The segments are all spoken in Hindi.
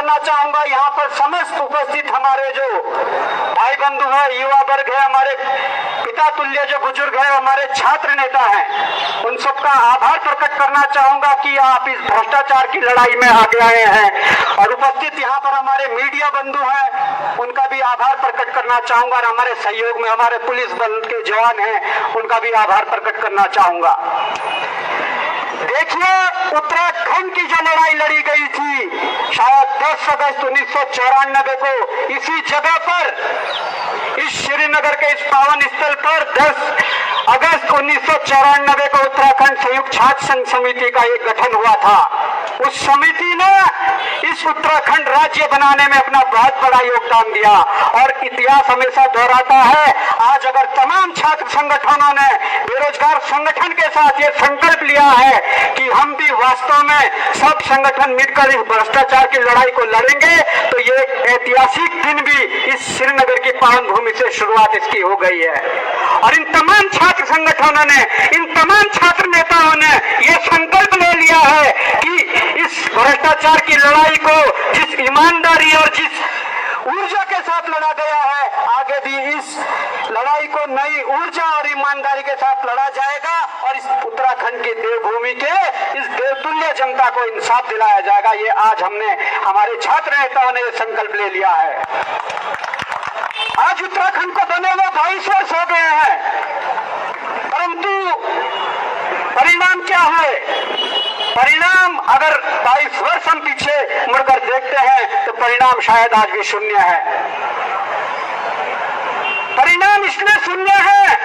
करना चाहूंगा यहाँ पर समस्त उपस्थित हमारे जो भाई बंधु है, युवा वर्ग है, हमारे पिता तुल्य जो बुजुर्ग है, हमारे छात्र नेता हैं, उन सबका आभार प्रकट करना चाहूंगा कि आप इस भ्रष्टाचार की लड़ाई में आगे आए हैं। और उपस्थित यहाँ पर हमारे मीडिया बंधु हैं, उनका भी आभार प्रकट करना चाहूंगा। और हमारे सहयोग में हमारे पुलिस बल के जवान हैं, उनका भी आभार प्रकट करना चाहूंगा। देखिए, उत्तराखंड की जो लड़ाई लड़ी गई थी शायद 10 अगस्त 1994 को इसी जगह पर, इस श्रीनगर के इस पावन स्थल पर 10 अगस्त 1994 को उत्तराखंड संयुक्त छात्र संघ समिति का एक गठन हुआ था। उस समिति ने इस उत्तराखंड राज्य बनाने में अपना बहुत बड़ा योगदान दिया। और इतिहास हमेशा दोहराता है, आज अगर तमाम छात्र संगठनों ने बेरोजगार संगठन के साथ ये संकल्प लिया है कि हम भी वास्तव में सब संगठन मिलकर इस भ्रष्टाचार की लड़ाई को लड़ेंगे, तो ये ऐतिहासिक दिन भी इस श्रीनगर की पावन भूमि से शुरुआत इसकी हो गई है। और इन तमाम छात्र संगठनों ने, इन तमाम छात्र नेताओं ने यह संकल्प ले लिया है कि इस भ्रष्टाचार की लड़ाई को जिस ईमानदारी और जिस ऊर्जा के साथ लड़ा गया है, आगे भी इस लड़ाई को नई ऊर्जा और ईमानदारी के साथ लड़ा जाएगा। और इस उत्तराखंड की देवभूमि के इस देवतुल्य जनता को इंसाफ दिलाया जाएगा। ये आज हमने, हमारे छात्र नेताओं ने ये संकल्प ले लिया है। आज उत्तराखंड को बने हुए 22 वर्ष हो गए हैं, परंतु परिणाम क्या हुए? परिणाम अगर 22 वर्ष हम पीछे मुड़कर देखते हैं तो परिणाम शायद आज भी शून्य है। परिणाम इसलिए शून्य है,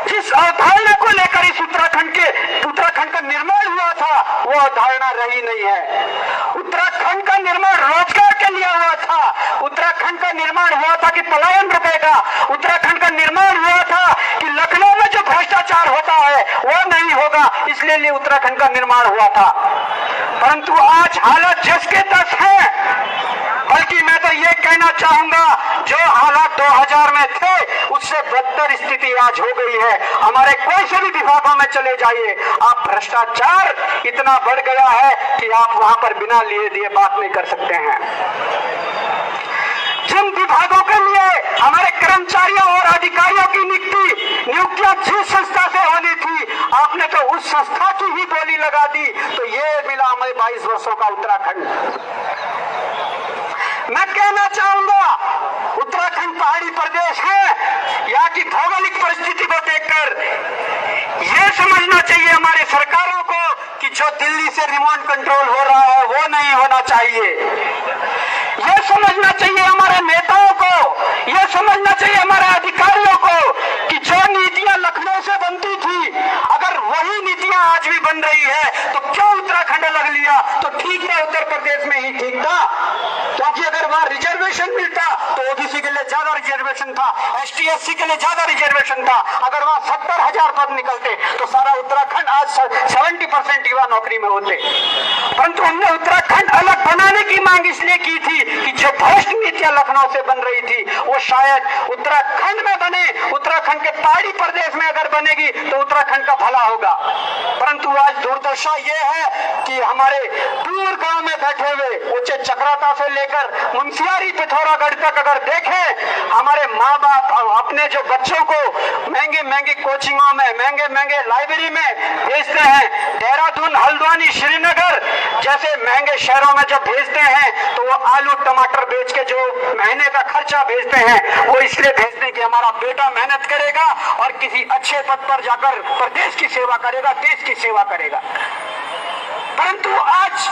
जिस अवधारणा को लेकर इस उत्तराखंड का निर्माण हुआ था, वो अवधारणा रही नहीं है। उत्तराखंड का निर्माण रोजगार के लिए हुआ था, उत्तराखंड का निर्माण हुआ था कि पलायन रुकेगा, उत्तराखंड का निर्माण हुआ था कि लखनऊ में जो भ्रष्टाचार होता है वो नहीं होगा, इसलिए उत्तराखंड का निर्माण हुआ था। परंतु आज हालत जस के तस है, बल्कि मैं तो ये कहना चाहूंगा, जो हालात 2000 में थे उससे बदतर स्थिति आज हो गई है। हमारे कोई से भी विभागों में चले जाइए, आप भ्रष्टाचार इतना बढ़ गया है कि आप वहां पर बिना लिए दिए बात नहीं कर सकते हैं। जिन विभागों के लिए हमारे कर्मचारियों और अधिकारियों की नियुक्तियां जिस संस्था से होनी थी, आपने तो उस संस्था की ही बोली लगा दी। तो ये मिला हमें 22 वर्षों का उत्तराखंड। मैं कहना चाहूंगा, उत्तराखंड पहाड़ी प्रदेश है, यहाँ की भौगोलिक परिस्थिति को देखकर यह समझना चाहिए हमारी सरकारों को कि जो दिल्ली से रिमोट कंट्रोल हो रहा है वो नहीं होना चाहिए। यह समझना चाहिए हमारे नेताओं को, यह समझना चाहिए हमारे अधिकारियों को कि जो नीतियां लखनऊ से बनती थी, अगर वही नीतियां आज भी बन रही है तो क्यों उत्तराखंड अलग लिया? तो ठीक था, उत्तर प्रदेश में ही ठीक था, क्योंकि अगर वहां रिजर्वेशन मिलता तो ओबीसी के लिए ज्यादा रिजर्वेशन था, एसटी एससी के लिए ज्यादा रिजर्वेशन था। अगर वहां 70,000 पद निकलते तो सारा उत्तराखंड आज 70% युवा नौकरी में होते। परंतु हमने उत्तराखंड अलग बनाने की मांग इसलिए की थी कि जो भ्रष्ट नीतियां लखनऊ से बन रही थी वो शायद उत्तराखंड में बने, उत्तराखंड के पहाड़ी प्रदेश में अगर बनेगी तो उत्तराखंड का भला होगा। परंतु आज दुर्दशा ये है कि हमारे दूर गांव में बैठे हुए ऊंचे चक्राता से लेकर मुंशियारी पिथौरागढ़ तक अगर देखें, हमारे माँ बाप अपने जो बच्चों को महंगी महंगी कोचिंगों में, महंगे महंगे लाइब्रेरी में भेजते हैं, देहरादून, हल्द्वानी, श्रीनगर जैसे महंगे शहरों में जब भेजते हैं तो वो आलू टमाटर बेच के जो महीने का खर्चा भेजते हैं वो इसलिए भेजते हैं कि हमारा बेटा मेहनत करेगा और किसी अच्छे पद पर जाकर प्रदेश की सेवा करेगा, देश की सेवा करेगा। परंतु आज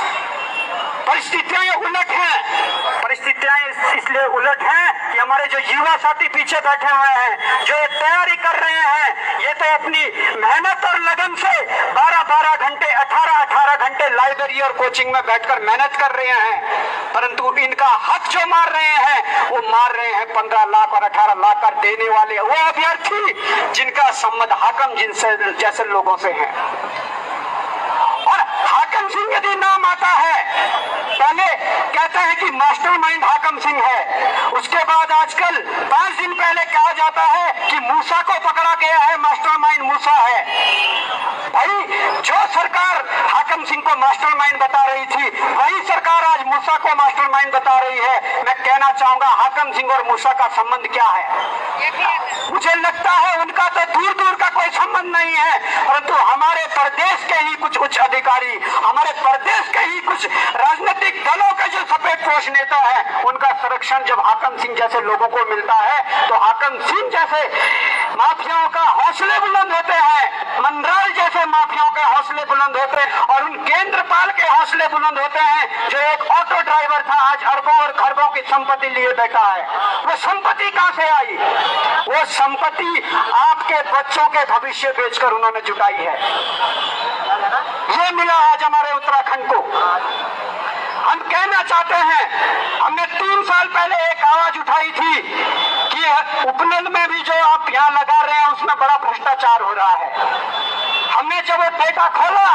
परिस्थितियां उलट हैं। परिस्थितियां इसलिए उलट हैं कि हमारे जो युवा साथी पीछे बैठे हुए हैं, जो तैयारी कर रहे हैं, ये तो अपनी मेहनत और लगन से 12-12 घंटे, 18-18 घंटे लाइब्रेरी और कोचिंग में बैठकर मेहनत कर रहे हैं। परंतु इनका हक जो मार रहे हैं वो मार रहे हैं 15 लाख और 18 लाख कर देने वाले वो अभ्यर्थी जिनका संबंध हाकम जिनसे जैसे लोगों से है। और हाकम सिंह यदि नाम आता है, पहले कहते हैं कि मास्टरमाइंड हाकम सिंह है, उसके बाद आजकल 5 दिन पहले कहा जाता है कि मूसा को पकड़ा गया है, मास्टरमाइंड मूसा है। भाई जो सरकार हाकम सिंह को मास्टरमाइंड बता रही थी, वही सरकार आज मूसा को मास्टरमाइंड बता रही है। मैं कहना चाहूंगा हाकम सिंह और मूसा का संबंध क्या है? मुझे लगता है उनका तो दूर दूर का कोई संबंध नहीं है, परंतु हमारे प्रदेश के ही कुछ उच्च अधिकारी, हमारे प्रदेश के ही कुछ राजनीतिक दलों के जो सफेद पोश नेता है, उनका संरक्षण जब हाकम सिंह जैसे लोगों को मिलता है तो हाकम सिंह जैसे माफियाओं का हौसले बुलंद होते हैं, मंडराल जैसे माफियाओं के हौसले बुलंद होते हैं, और उन केंद्रपाल के हौसले बुलंद होते हैं जो एक ऑटो ड्राइवर था, आज अरबों और खरबों की संपत्ति लिए बैठा है। वो संपत्ति कहां से आई? वो संपत्ति आपके बच्चों के भविष्य बेचकर उन्होंने जुटाई है। ये मिला आज हमारे उत्तराखंड को। हम कहना चाहते हैं, हमने 3 साल पहले एक आवाज उठाई थी कि उपनल में भी जो आप यहाँ लगा रहे हैं उसमें बड़ा भ्रष्टाचार हो रहा है। हमने जब वो डेटा खोला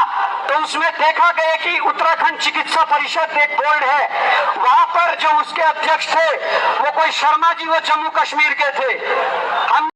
तो उसमें देखा गया कि उत्तराखंड चिकित्सा परिषद एक बोर्ड है, वहां पर जो उसके अध्यक्ष थे वो कोई शर्मा जी, वो जम्मू कश्मीर के थे। हम